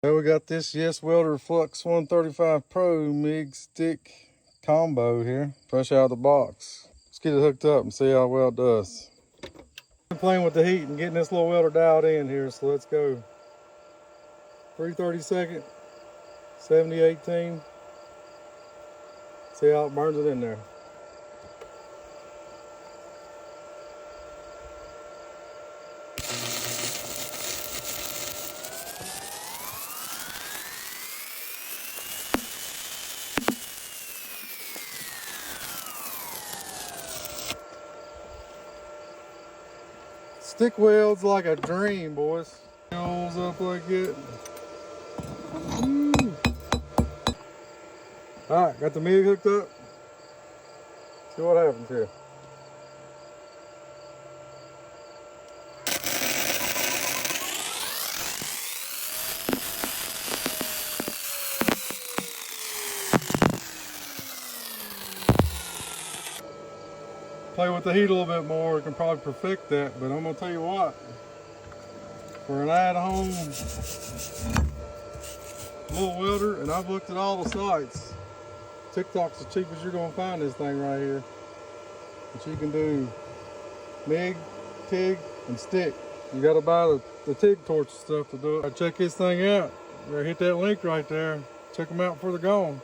Now we got this Yeswelder Flux 135 Pro MIG stick combo here, fresh out of the box. Let's get it hooked up and see how well it does. I'm playing with the heat and getting this little welder dialed in here, so let's go. 3/32, 70/18. See how it burns it in there. Stick welds like a dream, boys. Rolls up like it. Alright, got the MIG hooked up. See what happens here. Play with the heat a little bit more, we can probably perfect that, but I'm gonna tell you what, for an at-home little welder, and I've looked at all the sites, TikTok's as cheap as you're gonna find this thing right here. But you can do MIG, TIG, and stick. You gotta buy the TIG torch and stuff to do it. Check this thing out. You better hit that link right there. Check them out before they're gone.